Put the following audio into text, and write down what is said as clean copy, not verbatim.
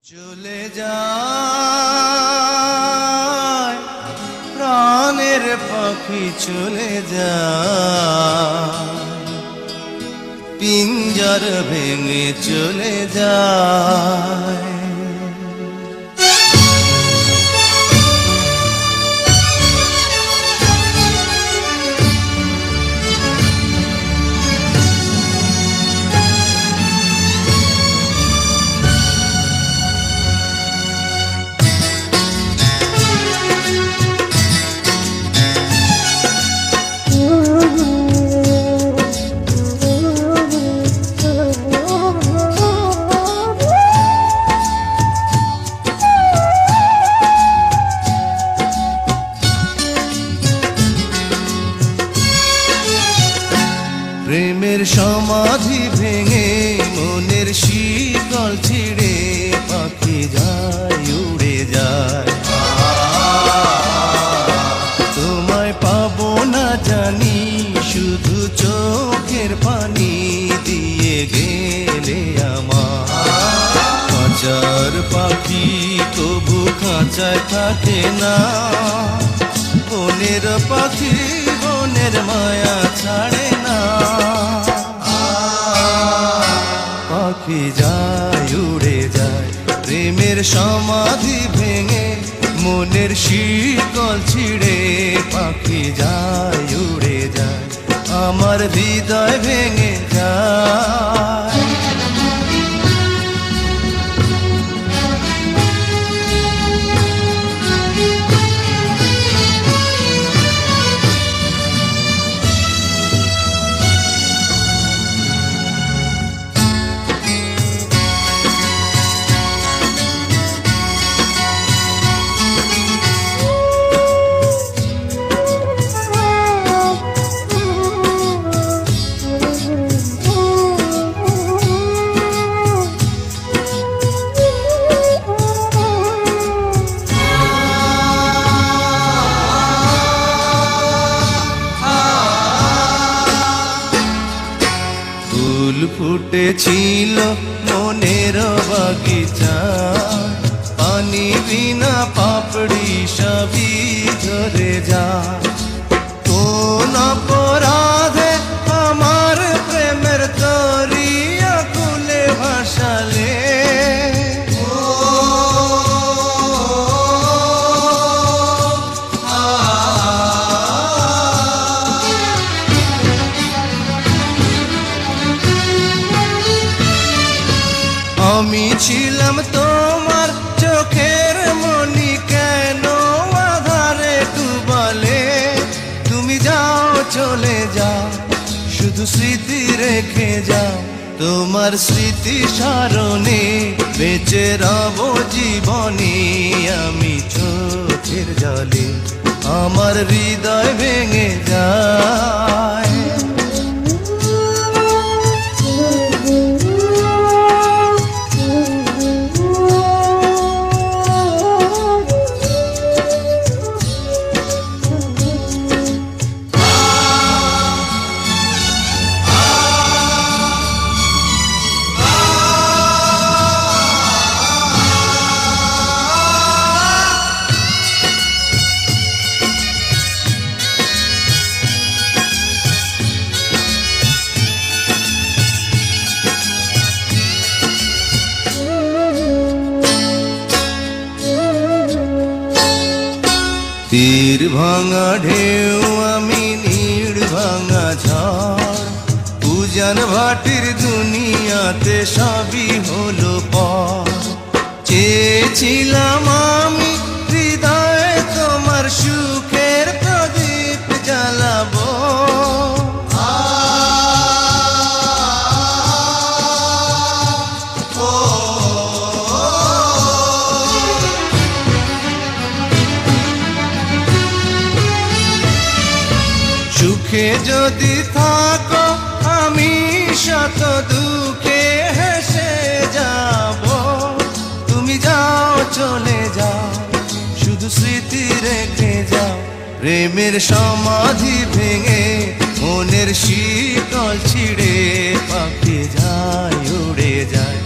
চলে যায় প্রাণের পাখি চলে যায়, পিঞ্জর ভেঙে চলে যায়। প্রেমের সমাধি ভেঙে মনের শিকল ছিঁড়ে পাখি যায় উড়ে যায়। তোমায় পাবো না জানি, শুধু চোখের পানি দিয়ে গেলে আমার। খাঁচার পাখি তবু খাঁচায় থাকে না, বনের পাখি বনের মায়া ছাড়ে না। পাখি যায় উড়ে যায়, প্রেমের সমাধি ভেঙে মনের শিকল ছিঁড়ে পাখি যায় উড়ে যায়, আমার হৃদয় ভেঙে যায়। ফুল ফুটেছিল মনের বাগিচা, পানি বিনা পাপড়ি সবই ঝরে যায়। কোন অপরাধে আমার প্রেমের তরিয়া কুলে ভাসালে, আমি ছিলাম তোমার চোখের মনি, কেন আধারে ডুবালে? তুমি যাও চলে যাও, শুধু স্মৃতি রেখে যাও। তোমার স্মৃতি স্মরণে বেঁচে রব জীবনে আমি চোখের জলে, আমার হৃদয় ভেঙে যায়। তীর ভাঙা ঢেউ আমি নীড় ভাঙা ঝড়, উজান ভাটির দুনিয়াতে সবই হলো পর। চেয়েছিলাম আমি হৃদয়ে তোমার সুখের প্রদীপ জ্বালাবো, সুখে যদি থাকো আমি শত দুঃখে হেসে যাব। তুমি যাও চলে যাও, শুধু স্মৃতি রেখে যাও। প্রেমের সমাধি ভেঙে মনের শিকল ছিঁড়ে পাখি যায় উড়ে যায়,